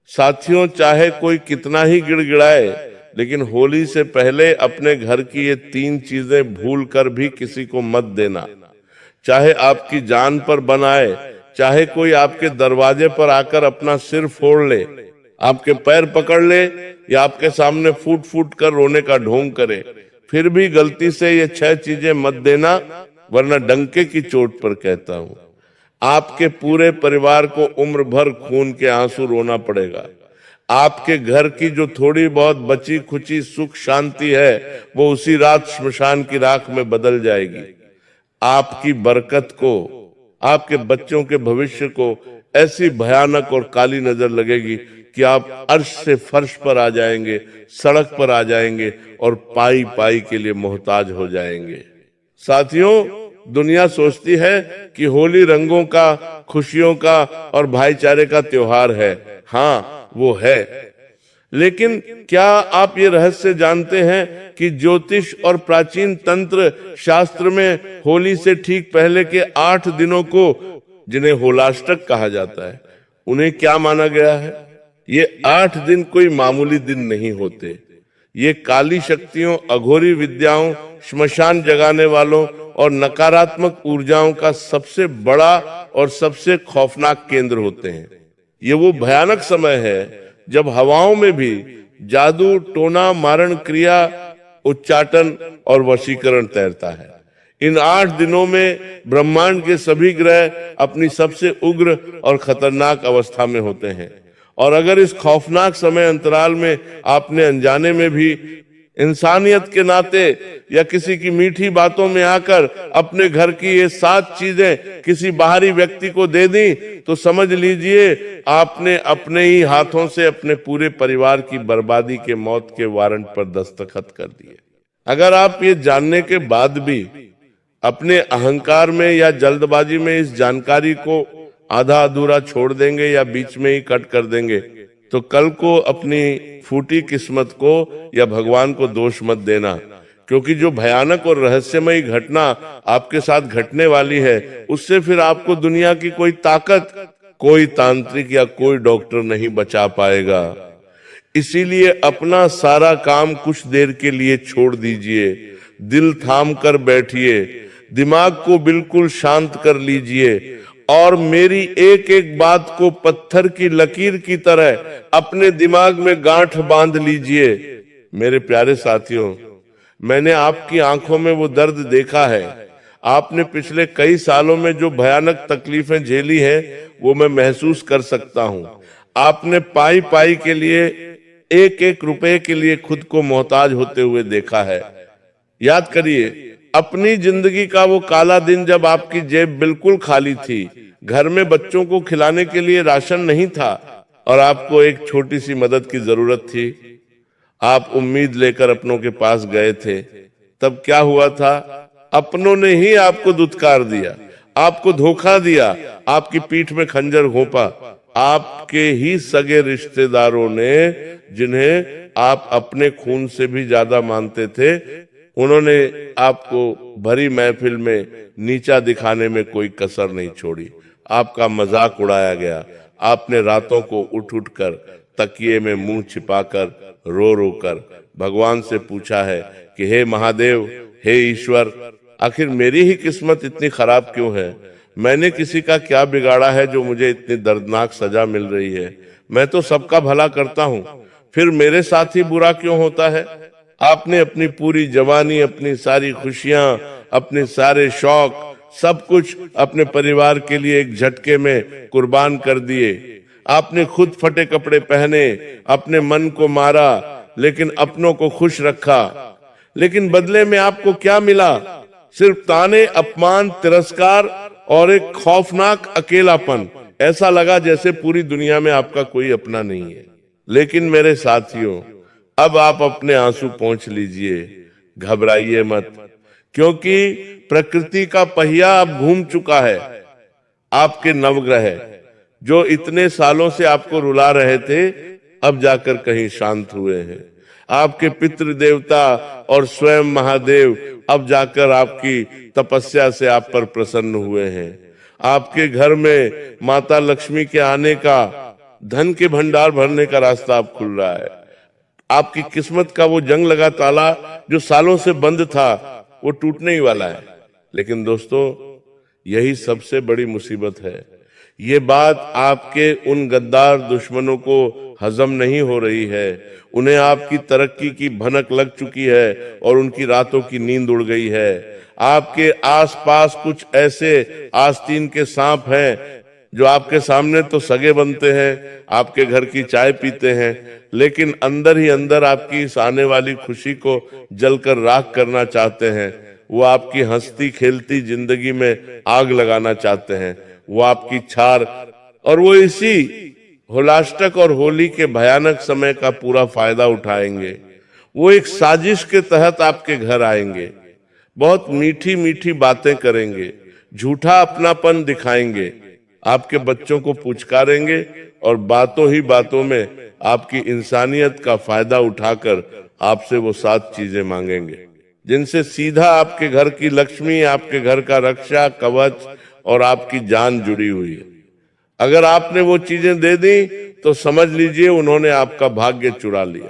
साथियों, चाहे कोई कितना ही गिड़गिड़ाए, लेकिन होली से पहले अपने घर की ये तीन चीजें भूल कर भी किसी को मत देना। चाहे आपकी जान पर बनाए, चाहे कोई आपके दरवाजे पर आकर अपना सिर फोड़ ले, आपके पैर पकड़ ले, या आपके सामने फूट फूट कर रोने का ढोंग करे, फिर भी गलती से ये 6 चीजें मत देना, वरना डंके की चोट पर कहता हूं आपके पूरे परिवार को उम्र भर खून के आंसू रोना पड़ेगा। आपके घर की जो थोड़ी बहुत बची खुची सुख शांति है, वो उसी रात श्मशान की राख में बदल जाएगी। आपकी बरकत को, आपके बच्चों के भविष्य को ऐसी भयानक और काली नजर लगेगी कि आप अर्श से फर्श पर आ जाएंगे, सड़क पर आ जाएंगे और पाई पाई के लिए मोहताज हो जाएंगे। साथियों, दुनिया सोचती है कि होली रंगों का, खुशियों का और भाईचारे का त्योहार है। हाँ, वो है, लेकिन क्या आप ये रहस्य जानते हैं कि ज्योतिष और प्राचीन तंत्र शास्त्र में होली से ठीक पहले के 8 दिनों को, जिन्हें होलाष्टक कहा जाता है, उन्हें क्या माना गया है? ये 8 दिन कोई मामूली दिन नहीं होते। ये काली शक्तियों, अघोरी विद्याओं, श्मशान जगाने वालों और नकारात्मक ऊर्जाओं का सबसे बड़ा और सबसे खौफनाक केंद्र होते हैं। ये वो भयानक समय है जब हवाओं में भी जादू, टोना, मारण क्रिया, उच्चाटन और वशीकरण तैरता है। इन 8 दिनों में ब्रह्मांड के सभी ग्रह अपनी सबसे उग्र और खतरनाक अवस्था में होते हैं। और अगर इस खौफनाक समय अंतराल में आपने अनजाने में भी इंसानियत के नाते या किसी की मीठी बातों में आकर अपने घर की ये 7 चीजें किसी बाहरी व्यक्ति को दे दी, तो समझ लीजिए आपने अपने ही हाथों से अपने पूरे परिवार की बर्बादी के, मौत के वारंट पर दस्तखत कर दिए। अगर आप ये जानने के बाद भी अपने अहंकार में या जल्दबाजी में इस जानकारी को आधा अधूरा छोड़ देंगे या बीच में ही कट कर देंगे, तो कल को अपनी फूटी किस्मत को या भगवान को दोष मत देना, क्योंकि जो भयानक और रहस्यमयी घटना आपके साथ घटने वाली है, उससे फिर आपको दुनिया की कोई ताकत, कोई तांत्रिक या कोई डॉक्टर नहीं बचा पाएगा। इसीलिए अपना सारा काम कुछ देर के लिए छोड़ दीजिए, दिल थाम कर बैठिए, दिमाग को बिल्कुल शांत कर लीजिए और मेरी एक एक बात को पत्थर की लकीर की तरह अपने दिमाग में गांठ बांध लीजिए। मेरे प्यारे साथियों, मैंने आपकी आंखों में वो दर्द देखा है। आपने पिछले कई सालों में जो भयानक तकलीफें झेली हैं, वो मैं महसूस कर सकता हूं। आपने पाई पाई के लिए, एक एक रुपए के लिए खुद को मोहताज होते हुए देखा है। याद करिए अपनी जिंदगी का वो काला दिन जब आपकी जेब बिल्कुल खाली थी, घर में बच्चों को खिलाने के लिए राशन नहीं था और आपको एक छोटी सी मदद की जरूरत थी। आप उम्मीद लेकर अपनों के पास गए थे। तब क्या हुआ था? अपनों ने ही आपको दुत्कार दिया, आपको धोखा दिया, आपकी पीठ में खंजर घोंपा। आपके ही सगे रिश्तेदारों ने, जिन्हें आप अपने खून से भी ज्यादा मानते थे, उन्होंने आपको भरी महफिल में नीचा दिखाने में कोई कसर नहीं छोड़ी। आपका मजाक उड़ाया गया। आपने रातों को उठ उठ कर तकिए में मुंह छिपाकर रो रो कर भगवान से पूछा है कि हे महादेव, हे ईश्वर, आखिर मेरी ही किस्मत इतनी खराब क्यों है? मैंने किसी का क्या बिगाड़ा है जो मुझे इतनी दर्दनाक सजा मिल रही है? मैं तो सबका भला करता हूँ, फिर मेरे साथ ही बुरा क्यों होता है? आपने अपनी पूरी जवानी, अपनी सारी खुशियां, अपने सारे शौक, सब कुछ अपने परिवार के लिए एक झटके में कुर्बान कर दिए। आपने खुद फटे कपड़े पहने, अपने मन को मारा, लेकिन अपनों को खुश रखा। लेकिन बदले में आपको क्या मिला? सिर्फ ताने, अपमान, तिरस्कार और एक खौफनाक अकेलापन। ऐसा लगा जैसे पूरी दुनिया में आपका कोई अपना नहीं है। लेकिन मेरे साथियों, अब आप अपने आंसू पोंछ लीजिए, घबराइए मत, क्योंकि प्रकृति का पहिया अब घूम चुका है। आपके नवग्रह जो इतने सालों से आपको रुला रहे थे, अब जाकर कहीं शांत हुए हैं। आपके पितृ देवता और स्वयं महादेव अब जाकर आपकी तपस्या से आप पर प्रसन्न हुए हैं। आपके घर में माता लक्ष्मी के आने का धन के भंडार भरने का रास्ता अब खुल रहा है। आपकी किस्मत का वो जंग लगा ताला जो सालों से बंद था, वो टूटने ही वाला है। लेकिन दोस्तों, यही सबसे बड़ी मुसीबत है। ये बात आपके उन गद्दार दुश्मनों को हजम नहीं हो रही है। उन्हें आपकी तरक्की की भनक लग चुकी है और उनकी रातों की नींद उड़ गई है। आपके आसपास कुछ ऐसे आस्तीन के सांप हैं जो आपके सामने तो सगे बनते हैं, आपके घर की चाय पीते हैं, लेकिन अंदर ही अंदर आपकी इस आने वाली खुशी को जलकर राख करना चाहते हैं। वो आपकी हंसती खेलती जिंदगी में आग लगाना चाहते हैं। वो आपकी छार और वो इसी होलाष्टक और होली के भयानक समय का पूरा फायदा उठाएंगे। वो एक साजिश के तहत आपके घर आएंगे, बहुत मीठी मीठी बातें करेंगे, झूठा अपनापन दिखाएंगे, आपके बच्चों को पुचकारेंगे और बातों ही बातों में आपकी इंसानियत का फायदा उठाकर आपसे वो 7 चीजें मांगेंगे, जिनसे सीधा आपके घर की लक्ष्मी, आपके घर का रक्षा कवच और आपकी जान जुड़ी हुई है। अगर आपने वो चीजें दे दी तो समझ लीजिए उन्होंने आपका भाग्य चुरा लिया।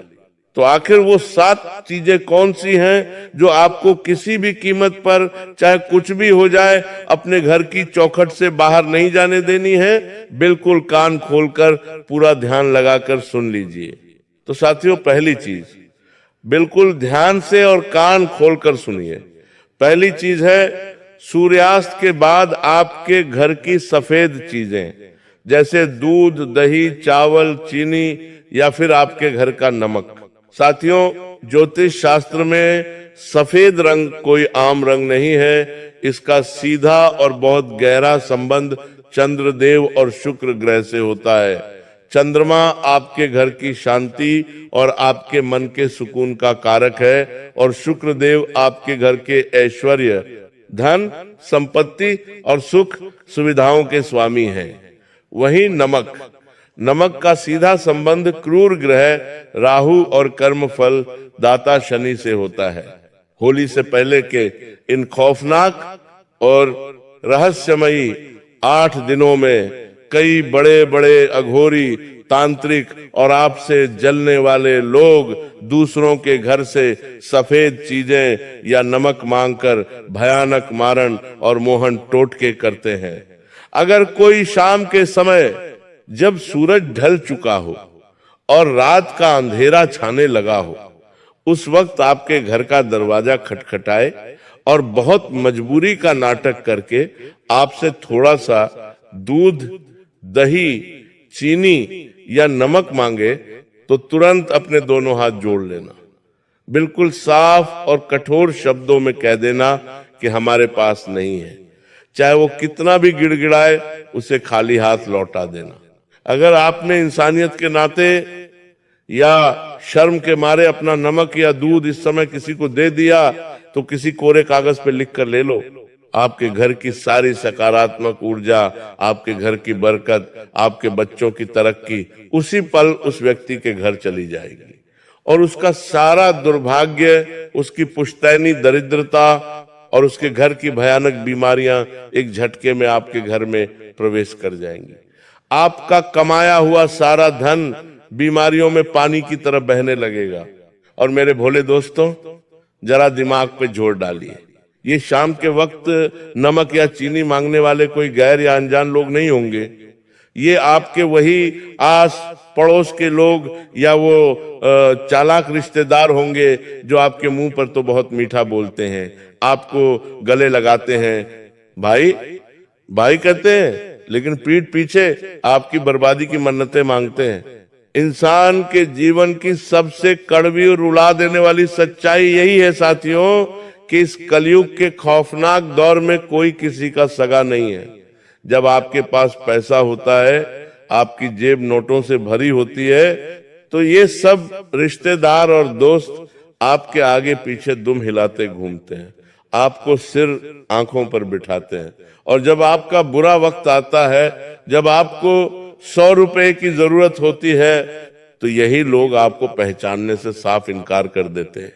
तो आखिर वो 7 चीजें कौन सी हैं जो आपको किसी भी कीमत पर, चाहे कुछ भी हो जाए, अपने घर की चौखट से बाहर नहीं जाने देनी है? बिल्कुल कान खोलकर पूरा ध्यान लगाकर सुन लीजिए। तो साथियों, पहली चीज, बिल्कुल ध्यान से और कान खोलकर सुनिए। पहली चीज है, सूर्यास्त के बाद आपके घर की सफेद चीजें, जैसे दूध, दही, चावल, चीनी या फिर आपके घर का नमक। साथियों, ज्योतिष शास्त्र में सफेद रंग कोई आम रंग नहीं है। इसका सीधा और बहुत गहरा संबंध चंद्रदेव और शुक्र ग्रह से होता है। चंद्रमा आपके घर की शांति और आपके मन के सुकून का कारक है और शुक्र देव आपके घर के ऐश्वर्य, धन, संपत्ति और सुख सुविधाओं के स्वामी हैं। वहीं नमक का सीधा संबंध क्रूर ग्रह राहु और कर्मफल दाता शनि से होता है। होली से पहले के इन खौफनाक और रहस्यमयी 8 दिनों में कई बड़े बड़े अघोरी, तांत्रिक और आपसे जलने वाले लोग दूसरों के घर से सफेद चीजें या नमक मांगकर भयानक मारण और मोहन टोटके करते हैं। अगर कोई शाम के समय जब सूरज ढल चुका हो और रात का अंधेरा छाने लगा हो, उस वक्त आपके घर का दरवाजा खटखटाए और बहुत मजबूरी का नाटक करके आपसे थोड़ा सा दूध, दही, चीनी या नमक मांगे, तो तुरंत अपने दोनों हाथ जोड़ लेना। बिल्कुल साफ और कठोर शब्दों में कह देना कि हमारे पास नहीं है। चाहे वो कितना भी गिड़गिड़ाए, उसे खाली हाथ लौटा देना। अगर आपने इंसानियत के नाते या शर्म के मारे अपना नमक या दूध इस समय किसी को दे दिया, तो किसी कोरे कागज पे लिख कर ले लो। आपके घर की सारी सकारात्मक ऊर्जा, आपके घर की बरकत, आपके बच्चों की तरक्की उसी पल उस व्यक्ति के घर चली जाएगी और उसका सारा दुर्भाग्य, उसकी पुश्तैनी दरिद्रता और उसके घर की भयानक बीमारियां एक झटके में आपके घर में प्रवेश कर जाएंगी। आपका कमाया हुआ सारा धन बीमारियों में पानी की तरह बहने लगेगा। और मेरे भोले दोस्तों, जरा दिमाग पे जोर डालिए। ये शाम के वक्त नमक या चीनी मांगने वाले कोई गैर या अनजान लोग नहीं होंगे। ये आपके वही आस पड़ोस के लोग या वो चालाक रिश्तेदार होंगे जो आपके मुंह पर तो बहुत मीठा बोलते हैं, आपको गले लगाते हैं, भाई भाई कहते हैं, लेकिन पीठ पीछे आपकी बर्बादी की मन्नतें मांगते हैं। इंसान के जीवन की सबसे कड़वी और रुला देने वाली सच्चाई यही है साथियों कि इस कलयुग के खौफनाक दौर में कोई किसी का सगा नहीं है। जब आपके पास पैसा होता है, आपकी जेब नोटों से भरी होती है, तो ये सब रिश्तेदार और दोस्त आपके आगे पीछे दुम हिलाते घूमते हैं, आपको सिर आंखों पर बिठाते हैं। और जब आपका बुरा वक्त आता है, जब आपको 100 रुपए की जरूरत होती है, तो यही लोग आपको पहचानने से साफ इनकार कर देते हैं।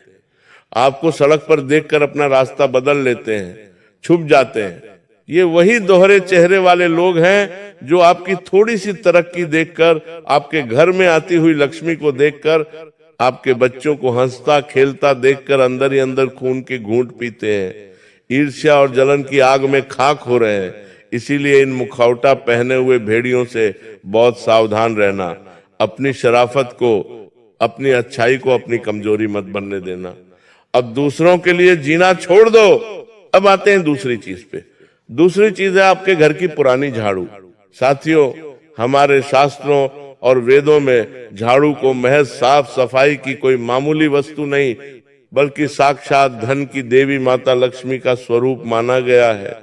आपको सड़क पर देखकर अपना रास्ता बदल लेते हैं, छुप जाते हैं। ये वही दोहरे चेहरे वाले लोग हैं जो आपकी थोड़ी सी तरक्की देखकर, आपके घर में आती हुई लक्ष्मी को देखकर, आपके बच्चों को हंसता खेलता देखकर अंदर ही अंदर खून के घूंट पीते हैं, ईर्ष्या और जलन की आग में खाक हो रहे हैं। इसीलिए इन मुखौटा पहने हुए भेड़ियों से बहुत सावधान रहना। अपनी शराफत को, अपनी अच्छाई को अपनी कमजोरी मत बनने देना। अब दूसरों के लिए जीना छोड़ दो। अब आते हैं दूसरी चीज पे। दूसरी चीज है आपके घर की पुरानी झाड़ू। साथियों, हमारे शास्त्रों और वेदों में झाड़ू को महज साफ सफाई की कोई मामूली वस्तु नहीं, बल्कि साक्षात धन की देवी माता लक्ष्मी का स्वरूप माना गया है।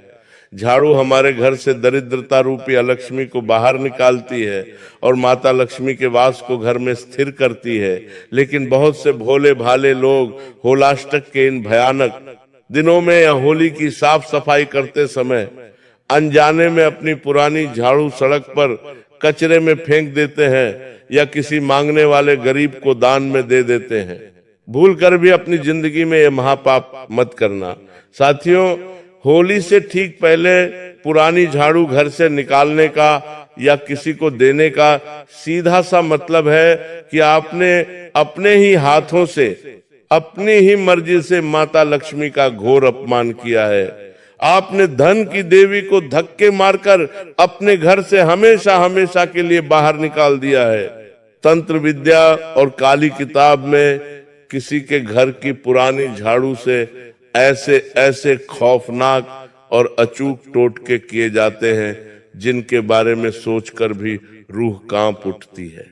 झाड़ू हमारे घर से दरिद्रता रूपी अलक्ष्मी को बाहर निकालती है और माता लक्ष्मी के वास को घर में स्थिर करती है। लेकिन बहुत से भोले भाले लोग होलाष्टक के इन भयानक दिनों में या होली की साफ सफाई करते समय अनजाने में अपनी पुरानी झाड़ू सड़क पर कचरे में फेंक देते हैं या किसी मांगने वाले गरीब को दान में दे देते हैं। भूल कर भी अपनी जिंदगी में यह महापाप मत करना। साथियों, होली से ठीक पहले पुरानी झाड़ू घर से निकालने का या किसी को देने का सीधा सा मतलब है कि आपने अपने ही हाथों से, अपनी ही मर्जी से माता लक्ष्मी का घोर अपमान किया है। आपने धन की देवी को धक्के मारकर अपने घर से हमेशा हमेशा के लिए बाहर निकाल दिया है। तंत्र विद्या और काली किताब में किसी के घर की पुरानी झाड़ू से ऐसे ऐसे खौफनाक और अचूक टोटके किए जाते हैं जिनके बारे में सोचकर भी रूह कांप उठती है।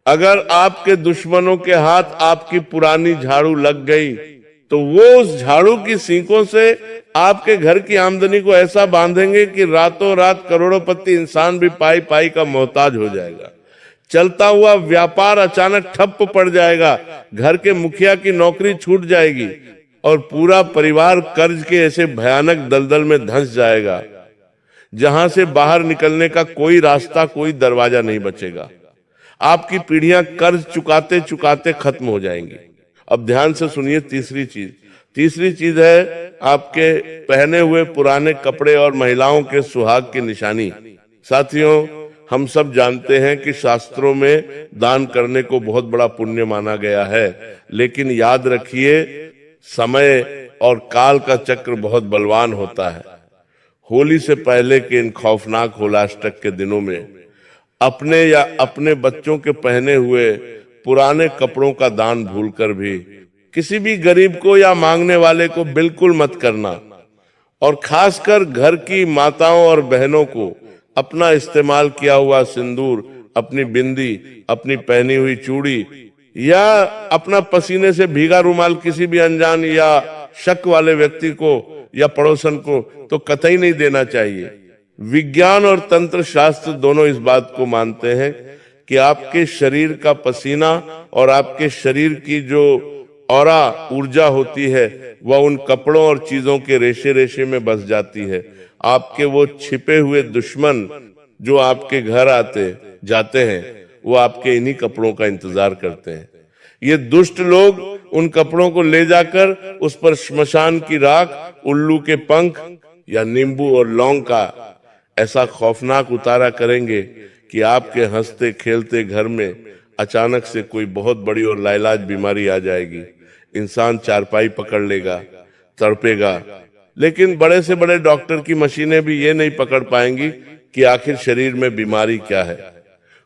अगर आपके दुश्मनों के हाथ आपकी पुरानी झाड़ू लग गई तो वो उस झाड़ू की सींकों से आपके घर की आमदनी को ऐसा बांधेंगे कि रातों रात करोड़पति इंसान भी पाई पाई का मोहताज हो जाएगा। चलता हुआ व्यापार अचानक ठप पड़ जाएगा, घर के मुखिया की नौकरी छूट जाएगी और पूरा परिवार कर्ज के ऐसे भयानक दलदल में धंस जाएगा जहां से बाहर निकलने का कोई रास्ता, कोई दरवाजा नहीं बचेगा। आपकी पीढ़ियां कर्ज चुकाते चुकाते खत्म हो जाएंगी। अब ध्यान से सुनिए तीसरी चीज है आपके पहने हुए पुराने कपड़े और महिलाओं के सुहाग की निशानी। साथियों, हम सब जानते हैं कि शास्त्रों में दान करने को बहुत बड़ा पुण्य माना गया है, लेकिन याद रखिए समय और काल का चक्र बहुत बलवान होता है। होली से पहले के इन खौफनाक होलाष्टक के दिनों में अपने या अपने बच्चों के पहने हुए पुराने कपड़ों का दान भूलकर भी किसी भी गरीब को या मांगने वाले को बिल्कुल मत करना। और खासकर घर की माताओं और बहनों को अपना इस्तेमाल किया हुआ सिंदूर, अपनी बिंदी, अपनी पहनी हुई चूड़ी या अपना पसीने से भीगा रुमाल किसी भी अनजान या शक वाले व्यक्ति को या पड़ोसन को तो कतई नहीं देना चाहिए। विज्ञान और तंत्र शास्त्र दोनों इस बात को मानते हैं कि आपके शरीर का पसीना और आपके शरीर की जो ऑरा ऊर्जा होती है वह उन कपड़ों और चीजों के रेशे रेशे में बस जाती है। आपके वो छिपे हुए दुश्मन जो आपके घर आते जाते हैं वो आपके इन्हीं कपड़ों का इंतजार करते हैं। ये दुष्ट लोग उन कपड़ों को ले जाकर उस पर श्मशान की राख, उल्लू के पंख या नींबू और लौंग का ऐसा खौफनाक उतारा करेंगे कि आपके हंसते खेलते घर में अचानक से कोई बहुत बड़ी और लाइलाज बीमारी आ जाएगी। इंसान चारपाई पकड़ लेगा, तड़पेगा, लेकिन बड़े से बड़े डॉक्टर की मशीनें भी ये नहीं पकड़ पाएंगी कि आखिर शरीर में बीमारी क्या है।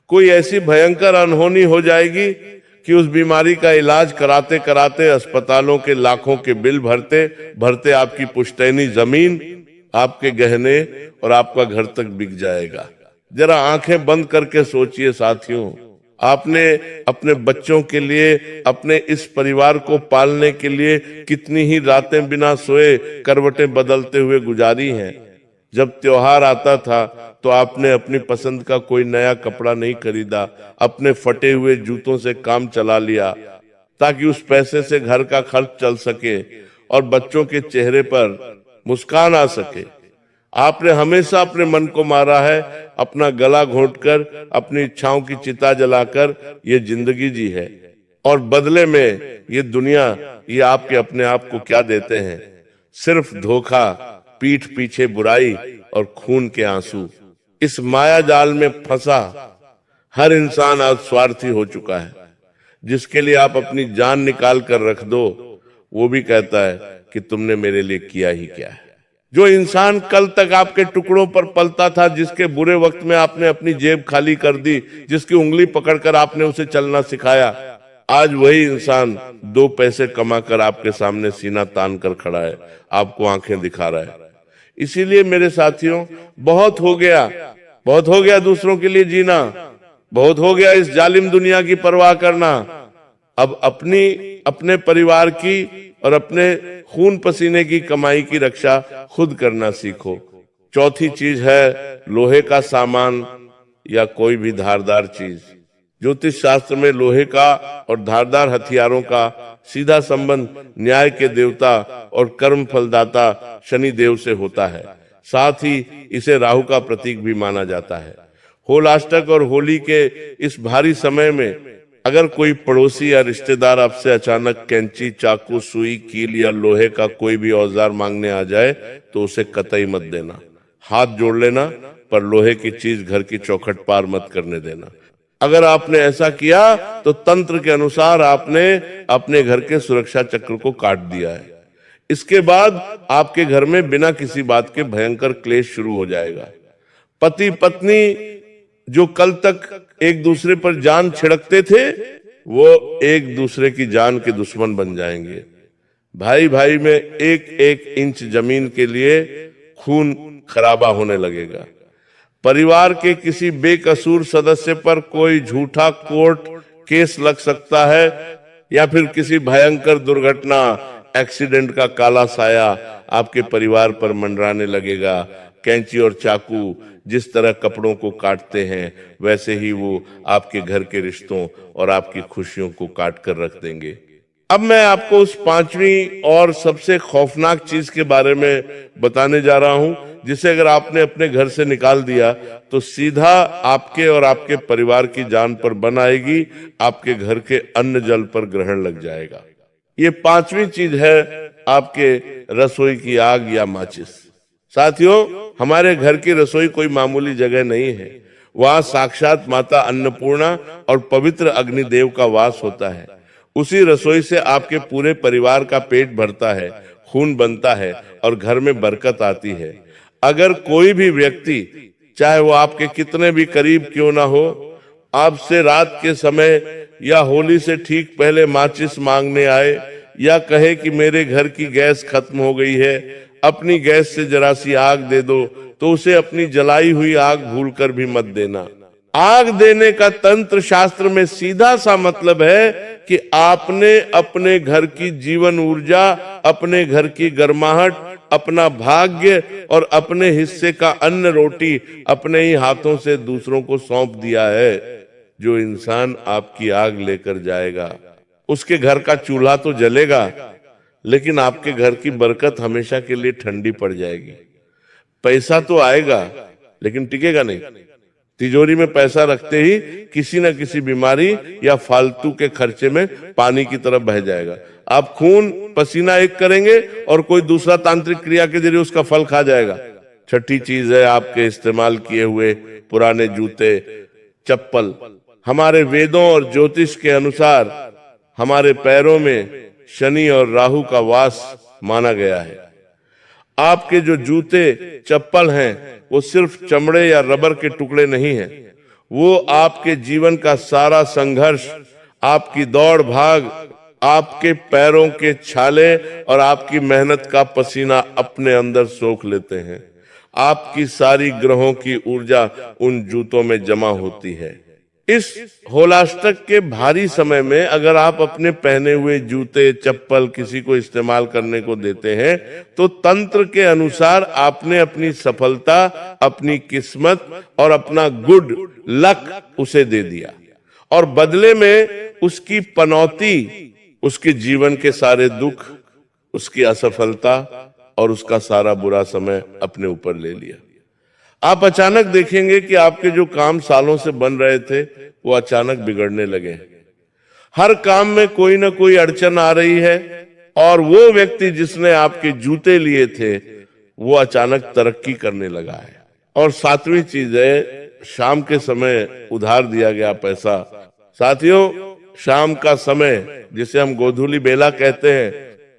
कोई ऐसी भयंकर अनहोनी हो जाएगी कि उस बीमारी का इलाज कराते कराते अस्पतालों के लाखों के बिल भरते भरते आपकी पुश्तैनी जमीन, आपके गहने और आपका घर तक बिक जाएगा। जरा आंखें बंद करके सोचिए साथियों, आपने अपने बच्चों के लिए, अपने इस परिवार को पालने के लिए कितनी ही रातें बिना सोए करवटें बदलते हुए गुजारी हैं। जब त्योहार आता था तो आपने अपनी पसंद का कोई नया कपड़ा नहीं खरीदा, अपने फटे हुए जूतों से काम चला लिया ताकि उस पैसे से घर का खर्च चल सके और बच्चों के चेहरे पर मुस्कान आ सके। आपने हमेशा अपने मन को मारा है, अपना गला घोंटकर, अपनी इच्छाओं की चिता जलाकर ये जिंदगी जी है। और बदले में ये दुनिया, ये आपके अपने आप को क्या देते हैं? सिर्फ धोखा, पीठ पीछे बुराई और खून के आंसू। इस माया जाल में फंसा हर इंसान आज स्वार्थी हो चुका है। जिसके लिए आप अपनी जान निकाल कर रख दो, वो भी कहता है कि तुमने मेरे लिए किया ही क्या है। जो इंसान कल तक आपके टुकड़ों पर पलता था, जिसके बुरे वक्त में आपने अपनी जेब खाली कर दी, जिसकी उंगली पकड़कर आपने उसे चलना सिखाया, आज वही इंसान 2 पैसे कमाकर आपके सामने सीना तान कर खड़ा है, आपको आंखें दिखा रहा है। इसीलिए मेरे साथियों, बहुत हो गया दूसरों के लिए जीना, बहुत हो गया इस जालिम दुनिया की परवाह करना। अब अपने परिवार की और अपने खून पसीने की कमाई की रक्षा खुद करना सीखो। चौथी चीज है लोहे का सामान या कोई भी धारदार चीज। ज्योतिष शास्त्र में लोहे का और धारदार हथियारों का सीधा संबंध न्याय के देवता और कर्म फलदाता शनि देव से होता है। साथ ही इसे राहु का प्रतीक भी माना जाता है। होलाष्टक और होली के इस भारी समय में अगर कोई पड़ोसी या रिश्तेदार आपसे अचानक कैंची, चाकू, सुई, कील या लोहे का कोई भी औजार मांगने आ जाए तो उसे कतई मत देना। हाथ जोड़ लेना, पर लोहे की चीज घर की चौखट पार मत करने देना। अगर आपने ऐसा किया तो तंत्र के अनुसार आपने अपने घर के सुरक्षा चक्र को काट दिया है। इसके बाद आपके घर में बिना किसी बात के भयंकर क्लेश शुरू हो जाएगा। पति पत्नी जो कल तक एक दूसरे पर जान छिड़कते थे, वो एक दूसरे की जान के दुश्मन बन जाएंगे। भाई भाई में 1-1 इंच जमीन के लिए खून खराबा होने लगेगा। परिवार के किसी बेकसूर सदस्य पर कोई झूठा कोर्ट केस लग सकता है, या फिर किसी भयंकर दुर्घटना, एक्सीडेंट का काला साया आपके परिवार पर मंडराने लगेगा। कैंची और चाकू जिस तरह कपड़ों को काटते हैं, वैसे ही वो आपके घर के रिश्तों और आपकी खुशियों को काट कर रख देंगे। अब मैं आपको उस 5वीं और सबसे खौफनाक चीज के बारे में बताने जा रहा हूं, जिसे अगर आपने अपने घर से निकाल दिया तो सीधा आपके और आपके परिवार की जान पर बन आएगी, आपके घर के अन्न जल पर ग्रहण लग जाएगा। ये 5वीं चीज है आपके रसोई की आग या माचिस। साथियों, हमारे घर की रसोई कोई मामूली जगह नहीं है। वहां साक्षात माता अन्नपूर्णा और पवित्र अग्निदेव का वास होता है। उसी रसोई से आपके पूरे परिवार का पेट भरता है, खून बनता है और घर में बरकत आती है। अगर कोई भी व्यक्ति, चाहे वो आपके कितने भी करीब क्यों ना हो, आपसे रात के समय या होली से ठीक पहले माचिस मांगने आए, या कहे कि मेरे घर की गैस खत्म हो गई है, अपनी गैस से जरा सी आग दे दो, तो उसे अपनी जलाई हुई आग भूलकर भी मत देना। आग देने का तंत्र शास्त्र में सीधा सा मतलब है कि आपने अपने घर की जीवन ऊर्जा, अपने घर की गर्माहट, अपना भाग्य और अपने हिस्से का अन्न रोटी अपने ही हाथों से दूसरों को सौंप दिया है। जो इंसान आपकी आग लेकर जाएगा, उसके घर का चूल्हा तो जलेगा, लेकिन आपके घर की बरकत हमेशा के लिए ठंडी पड़ जाएगी। पैसा तो आएगा, लेकिन टिकेगा नहीं। तिजोरी में पैसा रखते ही किसी न किसी बीमारी या फालतू के खर्चे में पानी की तरफ बह जाएगा। आप खून पसीना एक करेंगे और कोई दूसरा तांत्रिक क्रिया के जरिए उसका फल खा जाएगा। छठी चीज है आपके इस्तेमाल किए हुए पुराने जूते, चप्पल। हमारे वेदों और ज्योतिष के अनुसार हमारे पैरों में शनि और राहु का वास माना गया है। आपके जो जूते चप्पल हैं, वो सिर्फ चमड़े या रबर के टुकड़े नहीं हैं। वो आपके जीवन का सारा संघर्ष, आपकी दौड़ भाग, आपके पैरों के छाले और आपकी मेहनत का पसीना अपने अंदर सोख लेते हैं। आपकी सारी ग्रहों की ऊर्जा उन जूतों में जमा होती है। इस होलाष्टक के भारी समय में अगर आप अपने पहने हुए जूते चप्पल किसी को इस्तेमाल करने को देते हैं, तो तंत्र के अनुसार आपने अपनी सफलता, अपनी किस्मत और अपना गुड लक उसे दे दिया, और बदले में उसकी पनौती, उसके जीवन के सारे दुख, उसकी असफलता और उसका सारा बुरा समय अपने ऊपर ले लिया। आप अचानक देखेंगे कि आपके जो काम सालों से बन रहे थे, वो अचानक बिगड़ने लगे। हर काम में कोई ना कोई अड़चन आ रही है, और वो व्यक्ति जिसने आपके जूते लिए थे, वो अचानक तरक्की करने लगा है। और सातवीं चीज है, शाम के समय उधार दिया गया पैसा। साथियों, शाम का समय जिसे हम गोधूली बेला कहते हैं,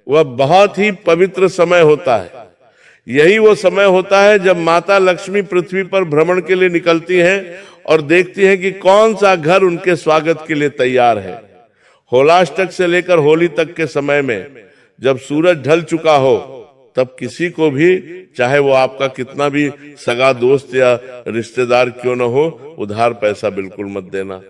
वह बहुत ही पवित्र समय होता है। यही वो समय होता है जब माता लक्ष्मी पृथ्वी पर भ्रमण के लिए निकलती हैं और देखती हैं कि कौन सा घर उनके स्वागत के लिए तैयार है। होलाष्टक से लेकर होली तक के समय में जब सूरज ढल चुका हो, तब किसी को भी, चाहे वो आपका कितना भी सगा दोस्त या रिश्तेदार क्यों न हो, उधार पैसा बिल्कुल मत देना।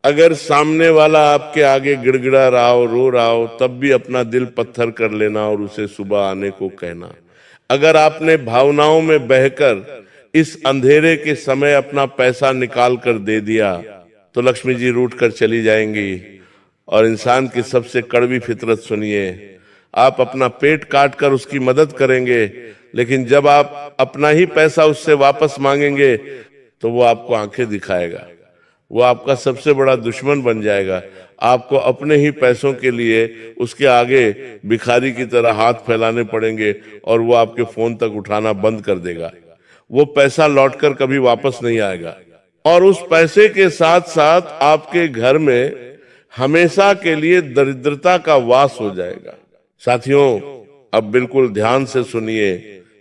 अगर सामने वाला आपके आगे गिड़गिड़ा रहा हो, रो रहा हो, तब भी अपना दिल पत्थर कर लेना और उसे सुबह आने को कहना। अगर आपने भावनाओं में बहकर इस अंधेरे के समय अपना पैसा निकाल कर दे दिया, तो लक्ष्मी जी रूठ कर चली जाएंगी। और इंसान की सबसे कड़वी फितरत सुनिए, आप अपना पेट काट कर उसकी मदद करेंगे, लेकिन जब आप अपना ही पैसा उससे वापस मांगेंगे तो वो आपको आंखें दिखाएगा, वो आपका सबसे बड़ा दुश्मन बन जाएगा। आपको अपने ही पैसों के लिए उसके आगे भिखारी की तरह हाथ फैलाने पड़ेंगे और वो आपके फोन तक उठाना बंद कर देगा। वो पैसा लौटकर कभी वापस नहीं आएगा और उस पैसे के साथ साथ आपके घर में हमेशा के लिए दरिद्रता का वास हो जाएगा। साथियों, अब बिल्कुल ध्यान से सुनिए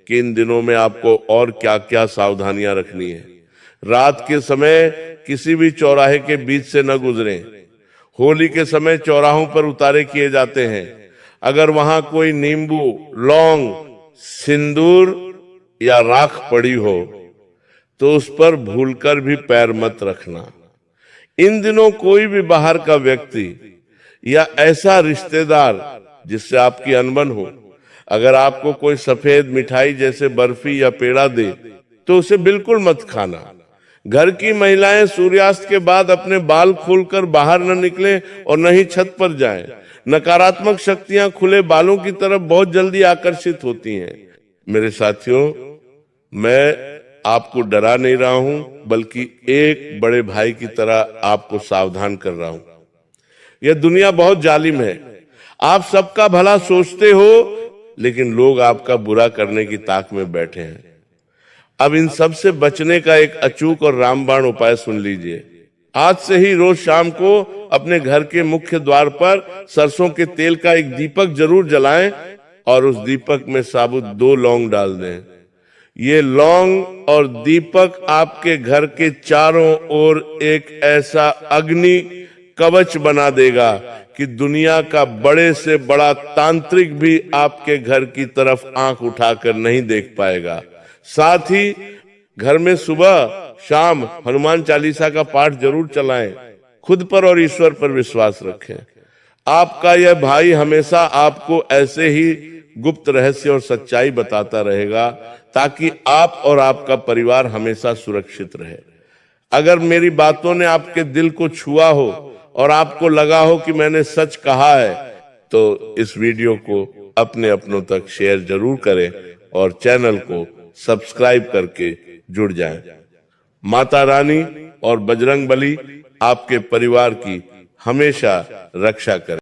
कि इन दिनों में आपको और क्या क्या सावधानियां रखनी है। रात के समय किसी भी चौराहे के बीच से न गुजरें। होली के समय चौराहों पर उतारे किए जाते हैं। अगर वहां कोई नींबू, लौंग, सिंदूर या राख पड़ी हो तो उस पर भूलकर भी पैर मत रखना। इन दिनों कोई भी बाहर का व्यक्ति या ऐसा रिश्तेदार जिससे आपकी अनबन हो, अगर आपको कोई सफेद मिठाई जैसे बर्फी या पेड़ा दे तो उसे बिल्कुल मत खाना। घर की महिलाएं सूर्यास्त के बाद अपने बाल खोलकर बाहर न निकलें और न ही छत पर जाएं। नकारात्मक शक्तियां खुले बालों की तरफ बहुत जल्दी आकर्षित होती हैं। मेरे साथियों, मैं आपको डरा नहीं रहा हूं, बल्कि एक बड़े भाई की तरह आपको सावधान कर रहा हूं। यह दुनिया बहुत जालिम है। आप सबका भला सोचते हो, लेकिन लोग आपका बुरा करने की ताक में बैठे हैं। अब इन सब से बचने का एक अचूक और रामबाण उपाय सुन लीजिए। आज से ही रोज शाम को अपने घर के मुख्य द्वार पर सरसों के तेल का एक दीपक जरूर जलाएं और उस दीपक में साबुत 2 लौंग डाल दें। ये लौंग और दीपक आपके घर के चारों ओर एक ऐसा अग्नि कवच बना देगा कि दुनिया का बड़े से बड़ा तांत्रिक भी आपके घर की तरफ आंख उठाकर नहीं देख पाएगा। साथ ही घर में सुबह शाम हनुमान चालीसा का पाठ जरूर चलाएं। खुद पर और ईश्वर पर विश्वास रखें। आपका यह भाई हमेशा आपको ऐसे ही गुप्त रहस्य और सच्चाई बताता रहेगा, ताकि आप और आपका परिवार हमेशा सुरक्षित रहे। अगर मेरी बातों ने आपके दिल को छुआ हो और आपको लगा हो कि मैंने सच कहा है, तो इस वीडियो को अपने अपनों तक शेयर जरूर करें और चैनल को सब्सक्राइब करके जुड़ जाएं। माता रानी और बजरंग बली आपके परिवार की हमेशा रक्षा करें।